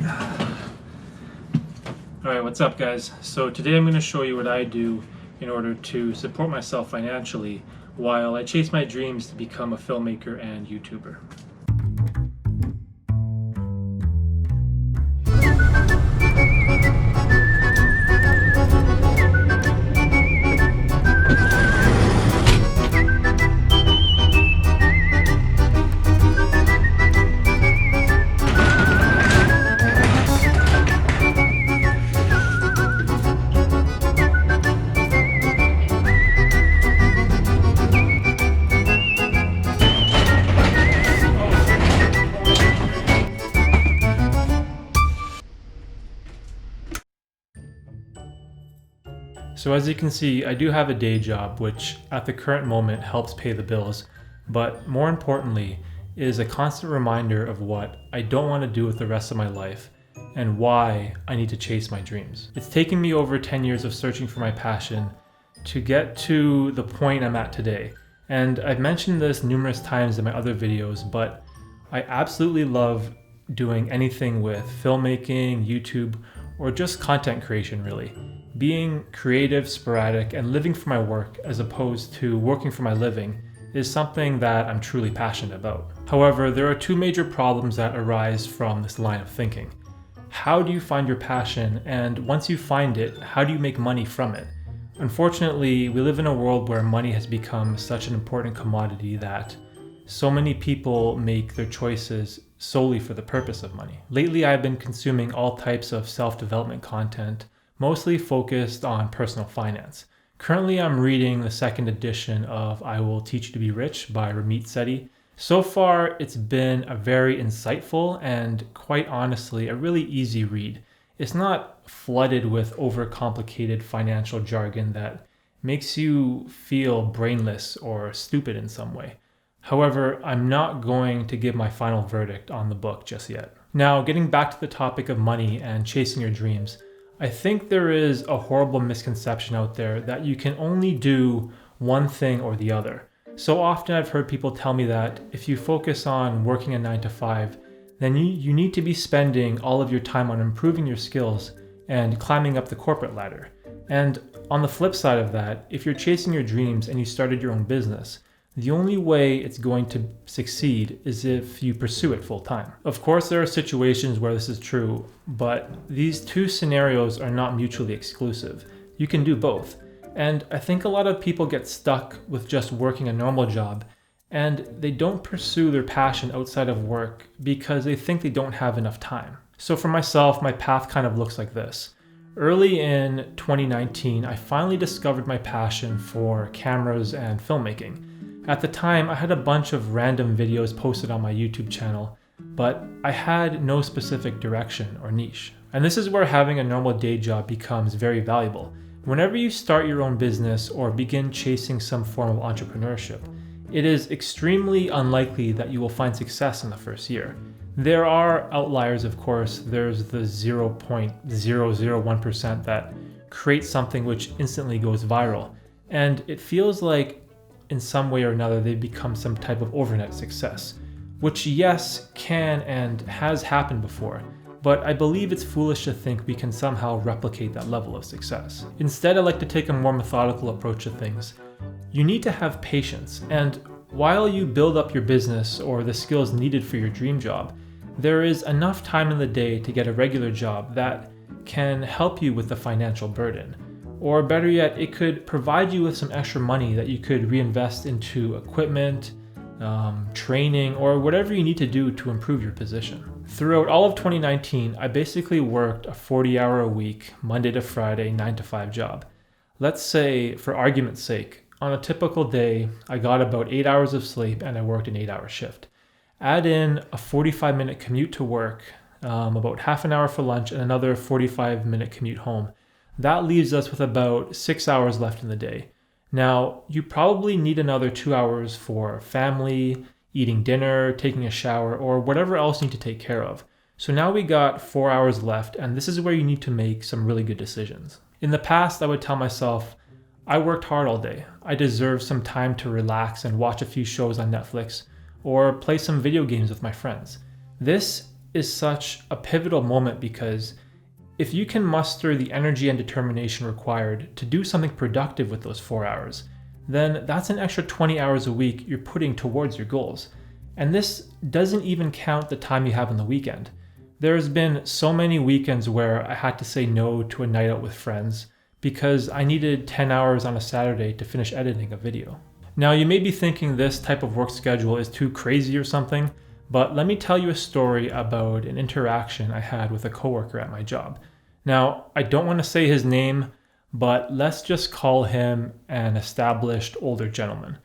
Alright, what's up guys? So today I'm going to show you what I do in order to support myself financially while I chase my dreams to become a filmmaker and YouTuber. So as you can see, I do have a day job which at the current moment helps pay the bills, but more importantly is a constant reminder of what I don't want to do with the rest of my life and why I need to chase my dreams. It's taken me over 10 years of searching for my passion to get to the point I'm at today. And I've mentioned this numerous times in my other videos, but I absolutely love doing anything with filmmaking, YouTube, or just content creation really. Being creative, sporadic, and living for my work as opposed to working for my living is something that I'm truly passionate about. However, there are two major problems that arise from this line of thinking. How do you find your passion? And once you find it, how do you make money from it? Unfortunately, we live in a world where money has become such an important commodity that so many people make their choices solely for the purpose of money. Lately, I've been consuming all types of self-development content, mostly focused on personal finance. Currently, I'm reading the second edition of I Will Teach You to Be Rich by Ramit Sethi. So far, it's been a very insightful and quite honestly, a really easy read. It's not flooded with overcomplicated financial jargon that makes you feel brainless or stupid in some way. However, I'm not going to give my final verdict on the book just yet. Now, getting back to the topic of money and chasing your dreams, I think there is a horrible misconception out there that you can only do one thing or the other. So often I've heard people tell me that if you focus on working a 9 to 5, then you need to be spending all of your time on improving your skills and climbing up the corporate ladder. And on the flip side of that, if you're chasing your dreams and you started your own business, the only way it's going to succeed is if you pursue it full time. Of course, there are situations where this is true, but these two scenarios are not mutually exclusive. You can do both. And I think a lot of people get stuck with just working a normal job and they don't pursue their passion outside of work because they think they don't have enough time. So for myself, my path kind of looks like this. Early in 2019, I finally discovered my passion for cameras and filmmaking. At the time, I had a bunch of random videos posted on my YouTube channel, but I had no specific direction or niche. And this is where having a normal day job becomes very valuable. Whenever you start your own business or begin chasing some form of entrepreneurship, it is extremely unlikely that you will find success in the first year. There are outliers, of course. There's the 0.001% that create something which instantly goes viral. And it feels like in some way or another, they've become some type of overnight success, which yes, can and has happened before, but I believe it's foolish to think we can somehow replicate that level of success. Instead, I like to take a more methodical approach to things. You need to have patience, and while you build up your business or the skills needed for your dream job, there is enough time in the day to get a regular job that can help you with the financial burden. Or better yet, it could provide you with some extra money that you could reinvest into equipment, training, or whatever you need to do to improve your position. Throughout all of 2019, I basically worked a 40-hour a week, Monday to Friday, 9 to 5 job. Let's say, for argument's sake, on a typical day, I got about 8 hours of sleep and I worked an 8-hour shift. Add in a 45-minute commute to work, about half an hour for lunch, and another 45-minute commute home. That leaves us with about 6 hours left in the day. Now, you probably need another 2 hours for family, eating dinner, taking a shower, or whatever else you need to take care of. So now we got 4 hours left, and this is where you need to make some really good decisions. In the past, I would tell myself, I worked hard all day. I deserve some time to relax and watch a few shows on Netflix or play some video games with my friends. This is such a pivotal moment because if you can muster the energy and determination required to do something productive with those 4 hours, then that's an extra 20 hours a week you're putting towards your goals. And this doesn't even count the time you have on the weekend. There's been so many weekends where I had to say no to a night out with friends because I needed 10 hours on a Saturday to finish editing a video. Now, you may be thinking this type of work schedule is too crazy or something, but let me tell you a story about an interaction I had with a coworker at my job. Now, I don't want to say his name, but let's just call him an established older gentleman.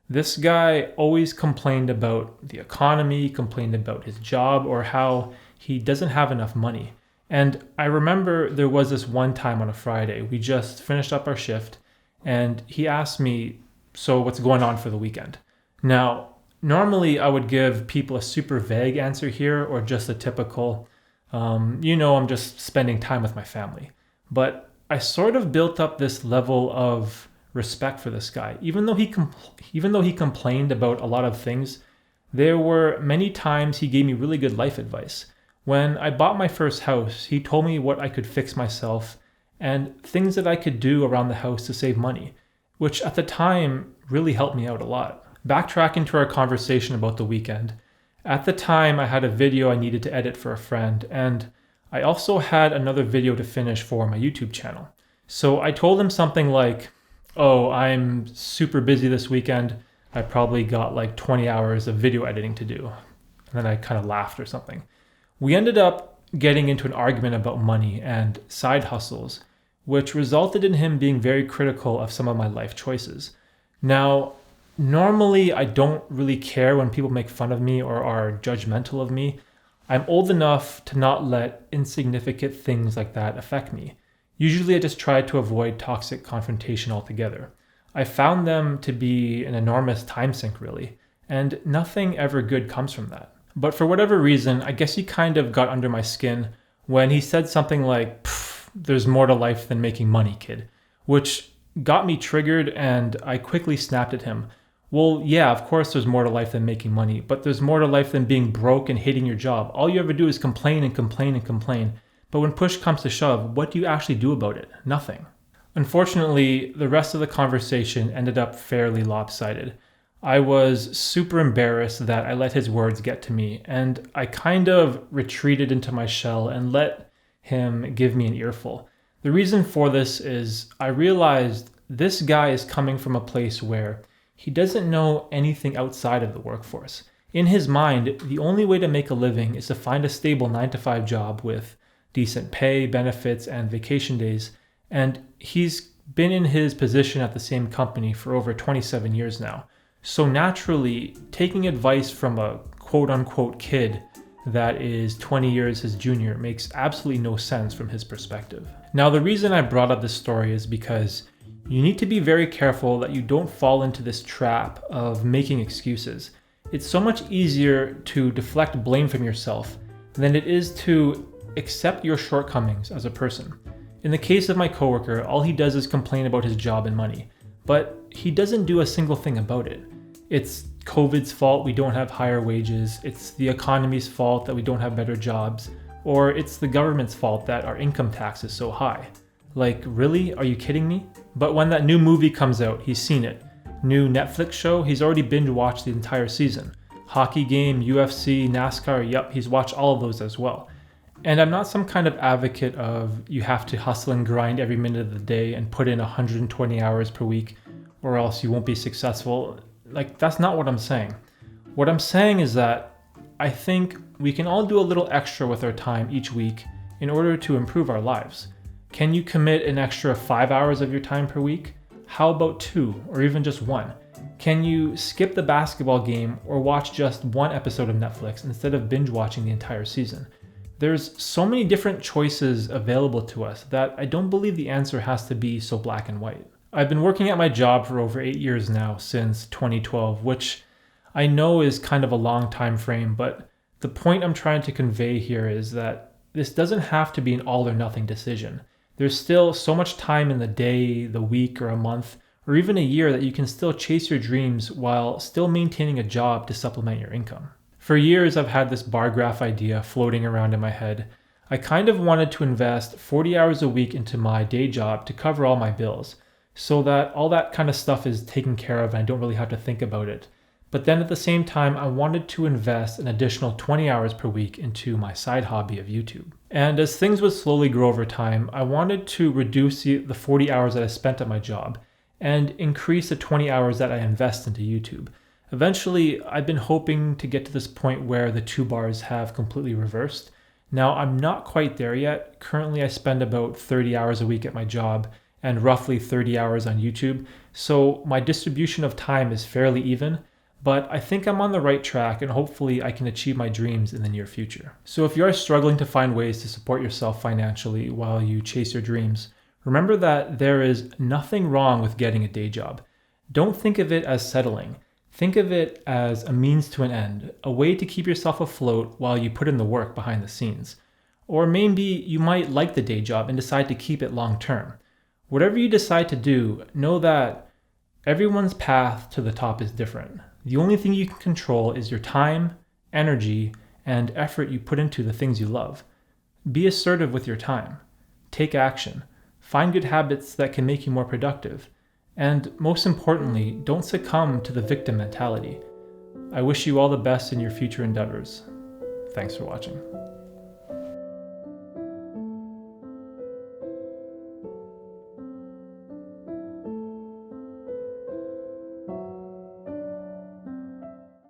This guy always complained about the economy, complained about his job, or how he doesn't have enough money. And I remember there was this one time on a Friday, we just finished up our shift, and he asked me, "So what's going on for the weekend?" Now, normally I would give people a super vague answer here, or just a typical, I'm just spending time with my family. But I sort of built up this level of respect for this guy. Even though he complained about a lot of things, there were many times he gave me really good life advice. When I bought my first house, he told me what I could fix myself and things that I could do around the house to save money, which at the time really helped me out a lot. Backtracking to our conversation about the weekend, at the time I had a video I needed to edit for a friend, and I also had another video to finish for my YouTube channel. So I told him something like, "Oh, I'm super busy this weekend. I probably got like 20 hours of video editing to do." And then I kind of laughed or something. We ended up getting into an argument about money and side hustles, which resulted in him being very critical of some of my life choices. Now, normally I don't really care when people make fun of me or are judgmental of me. I'm old enough to not let insignificant things like that affect me. Usually I just try to avoid toxic confrontation altogether. I found them to be an enormous time sink really, and nothing ever good comes from that. But for whatever reason, I guess he kind of got under my skin when he said something like, "There's more to life than making money, kid," which got me triggered, and I quickly snapped at him. Well, yeah, of course there's more to life than making money, but there's more to life than being broke and hating your job. All you ever do is complain and complain and complain. But when push comes to shove, what do you actually do about it? Nothing. Unfortunately, the rest of the conversation ended up fairly lopsided. I was super embarrassed that I let his words get to me, and I kind of retreated into my shell and let him give me an earful. The reason for this is I realized this guy is coming from a place where he doesn't know anything outside of the workforce. In his mind, the only way to make a living is to find a stable 9-to-5 job with decent pay, benefits, and vacation days, and he's been in his position at the same company for over 27 years now. So naturally, taking advice from a quote-unquote kid that is 20 years his junior makes absolutely no sense from his perspective. Now, the reason I brought up this story is because you need to be very careful that you don't fall into this trap of making excuses. It's so much easier to deflect blame from yourself than it is to accept your shortcomings as a person. In the case of my coworker, all he does is complain about his job and money, but he doesn't do a single thing about it. It's COVID's fault we don't have higher wages, it's the economy's fault that we don't have better jobs, or it's the government's fault that our income tax is so high. Like, really? Are you kidding me? But when that new movie comes out, he's seen it. New Netflix show, he's already binge watched the entire season. Hockey game, UFC, NASCAR, yep, he's watched all of those as well. And I'm not some kind of advocate of you have to hustle and grind every minute of the day and put in 120 hours per week or else you won't be successful. Like, that's not what I'm saying. What I'm saying is that I think we can all do a little extra with our time each week in order to improve our lives. Can you commit an extra 5 hours of your time per week? How about 2 or even just 1? Can you skip the basketball game or watch just 1 episode of Netflix instead of binge watching the entire season? There's so many different choices available to us that I don't believe the answer has to be so black and white. I've been working at my job for over 8 years now, since 2012, which I know is kind of a long time frame, but the point I'm trying to convey here is that this doesn't have to be an all or nothing decision. There's still so much time in the day, the week, or a month, or even a year that you can still chase your dreams while still maintaining a job to supplement your income. For years, I've had this bar graph idea floating around in my head. I kind of wanted to invest 40 hours a week into my day job to cover all my bills, so that all that kind of stuff is taken care of and I don't really have to think about it. But then at the same time, I wanted to invest an additional 20 hours per week into my side hobby of YouTube. And as things would slowly grow over time, I wanted to reduce the 40 hours that I spent at my job and increase the 20 hours that I invest into YouTube. Eventually, I've been hoping to get to this point where the two bars have completely reversed. Now, I'm not quite there yet. Currently, I spend about 30 hours a week at my job and roughly 30 hours on YouTube, so my distribution of time is fairly even, but I think I'm on the right track and hopefully I can achieve my dreams in the near future. So if you are struggling to find ways to support yourself financially while you chase your dreams, remember that there is nothing wrong with getting a day job. Don't think of it as settling. Think of it as a means to an end, a way to keep yourself afloat while you put in the work behind the scenes. Or maybe you might like the day job and decide to keep it long term. Whatever you decide to do, know that everyone's path to the top is different. The only thing you can control is your time, energy, and effort you put into the things you love. Be assertive with your time. Take action. Find good habits that can make you more productive. And most importantly, don't succumb to the victim mentality. I wish you all the best in your future endeavors. Thanks for watching.